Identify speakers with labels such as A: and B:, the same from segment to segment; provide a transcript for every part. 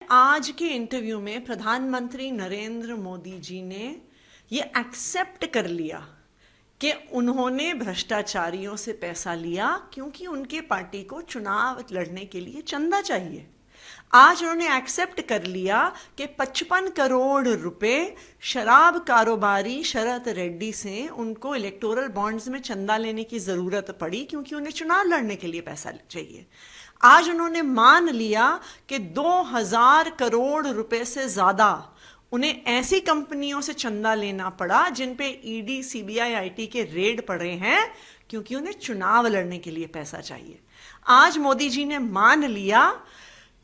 A: आज के इंटरव्यू में प्रधानमंत्री नरेंद्र मोदी जी ने ये एक्सेप्ट कर लिया कि उन्होंने भ्रष्टाचारियों से पैसा लिया क्योंकि उनके पार्टी को चुनाव लड़ने के लिए चंदा चाहिए। आज उन्होंने एक्सेप्ट कर लिया कि 55 करोड़ रुपए शराब कारोबारी शरत रेड्डी से उनको इलेक्टोरल बॉन्ड्स में चंदा लेने की जरूरत पड़ी क्योंकि उन्हें चुनाव लड़ने के लिए पैसा चाहिए। आज उन्होंने मान लिया कि 2000 करोड़ रुपए से ज्यादा उन्हें ऐसी कंपनियों से चंदा लेना पड़ा जिन पे ईडी, सीबीआई, आईटी के रेड पड़े हैं क्योंकि उन्हें चुनाव लड़ने के लिए पैसा चाहिए। आज मोदी जी ने मान लिया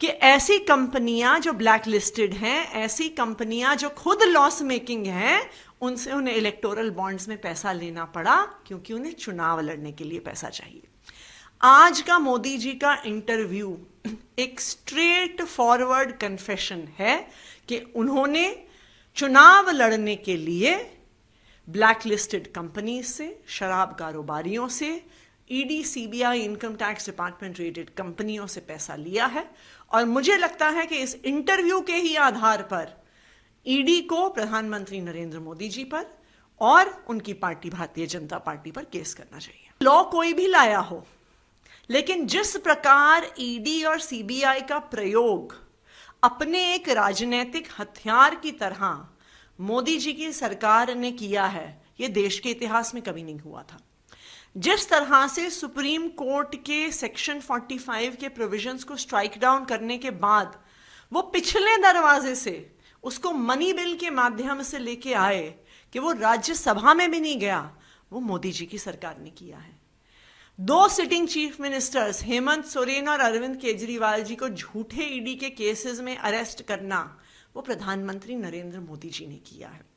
A: कि ऐसी कंपनियां जो ब्लैक लिस्टेड हैं, ऐसी कंपनियां जो खुद लॉस मेकिंग हैं, उनसे उन्हें इलेक्टोरल बॉन्ड्स में पैसा लेना पड़ा क्योंकि उन्हें चुनाव लड़ने के लिए पैसा चाहिए। आज का मोदी जी का इंटरव्यू एक स्ट्रेट फॉरवर्ड कन्फेशन है कि उन्होंने चुनाव लड़ने के लिए ब्लैक लिस्टेड कंपनी से, शराब कारोबारियों से, ED, CBI, income tax department rated कंपनियों से पैसा लिया है। और मुझे लगता है कि इस इंटरव्यू के ही आधार पर ईडी को प्रधानमंत्री नरेंद्र मोदी जी पर और उनकी पार्टी भारतीय जनता पार्टी पर केस करना चाहिए। लॉ कोई भी लाया हो, लेकिन जिस प्रकार ईडी और सीबीआई का प्रयोग अपने एक राजनीतिक हथियार की तरह मोदी जी की सरकार ने किया है, यह देश के इतिहास में कभी नहीं हुआ था। जिस तरह से सुप्रीम कोर्ट के सेक्शन 45 के प्रोविजंस को स्ट्राइक डाउन करने के बाद वो पिछले दरवाजे से उसको मनी बिल के माध्यम से लेके आए कि वो राज्यसभा में भी नहीं गया, वो मोदी जी की सरकार ने किया है। 2 sitting chief ministers Hemant Soren और अरविंद केजरीवाल जी को झूठे ईडी के केसेस में अरेस्ट करना, वो प्रधानमंत्री नरेंद्र मोदी जी ने किया है।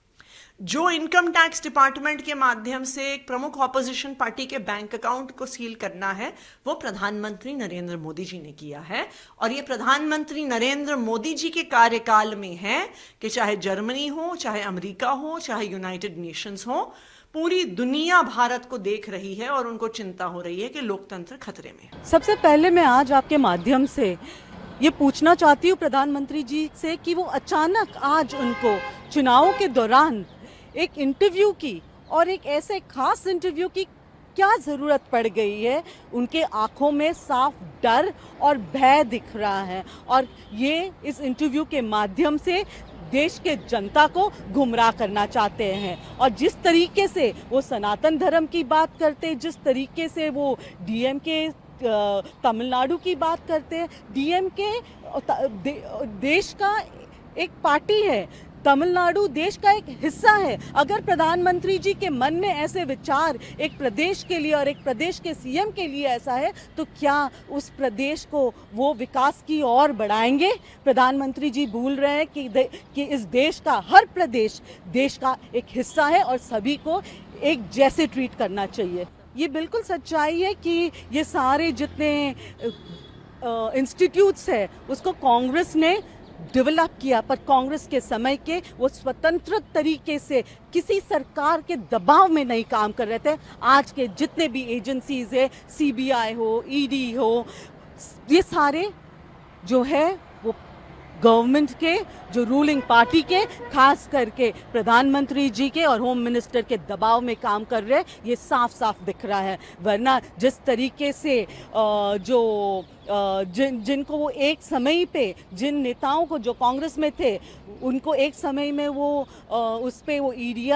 A: जो इनकम टैक्स डिपार्टमेंट के माध्यम से एक प्रमुख ऑपोजिशन पार्टी के बैंक अकाउंट को सील करना है, वो प्रधानमंत्री नरेंद्र मोदी जी ने किया है। और ये प्रधानमंत्री नरेंद्र मोदी जी के कार्यकाल में है कि चाहे जर्मनी हो, चाहे अमेरिका हो, चाहे यूनाइटेड नेशंस हो, पूरी दुनिया भारत को देख रही है और उनको चिंता हो रही है कि लोकतंत्र खतरे में है।
B: सबसे पहले मैं आज आपके माध्यम से ये पूछना चाहती हूँ प्रधानमंत्री जी से कि वो अचानक आज उनको चुनावों के दौरान एक इंटरव्यू की और एक ऐसे खास इंटरव्यू की क्या ज़रूरत पड़ गई है। उनके आंखों में साफ डर और भय दिख रहा है और ये इस इंटरव्यू के माध्यम से देश के जनता को गुमराह करना चाहते हैं। और जिस तरीके से वो सनातन धर्म की बात करते हैं, जिस तरीके से वो डीएमके तमिलनाडु की बात करते हैं, डीएमके देश का एक पार्टी है, तमिलनाडु देश का एक हिस्सा है। अगर प्रधानमंत्री जी के मन में ऐसे विचार एक प्रदेश के लिए और एक प्रदेश के सीएम के लिए ऐसा है, तो क्या उस प्रदेश को वो विकास की ओर बढ़ाएंगे? प्रधानमंत्री जी भूल रहे हैं कि इस देश का हर प्रदेश देश का एक हिस्सा है और सभी को एक जैसे ट्रीट करना चाहिए। ये बिल्कुल सच्चाई है कि ये सारे जितने इंस्टीट्यूट्स है उसको कांग्रेस ने डेवलप किया, पर कांग्रेस के समय के वो स्वतंत्र तरीके से किसी सरकार के दबाव में नहीं काम कर रहे थे। आज के जितने भी एजेंसीज है, सीबीआई हो, ईडी हो, ये सारे जो है वो गवर्नमेंट के, जो रूलिंग पार्टी के, खास करके प्रधानमंत्री जी के और होम मिनिस्टर के दबाव में काम कर रहे हैं। ये साफ साफ दिख रहा है। वरना जिस तरीके से जिनको वो एक समय पे, जिन नेताओं को जो कांग्रेस में थे, उनको एक समय में वो उस पे वो ईडी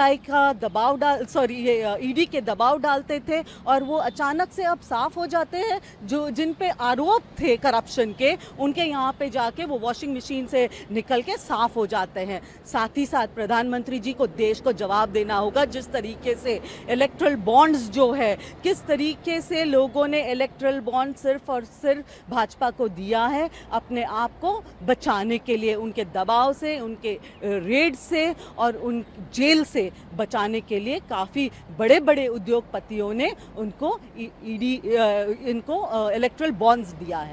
B: के दबाव डालते थे और वो अचानक से अब साफ हो जाते हैं। जो जिन पे आरोप थे करप्शन के, उनके यहाँ पे जाके वो वॉशिंग मशीन से निकल के साफ हो जाते हैं। साथ ही साथ प्रधानमंत्री जी को देश को जवाब देना होगा। जिस तरीके से इलेक्ट्रल बॉन्ड्स जो है, किस तरीके से लोगों ने इलेक्ट्रल बॉन्ड सिर्फ और सिर्फ भाजपा को दिया है अपने आप को बचाने के लिए, उनके दबाव से, उनके रेड से और उन जेल से बचाने के लिए काफ़ी बड़े बड़े उद्योगपतियों ने उनको इलेक्ट्रल बॉन्ड्स दिया है।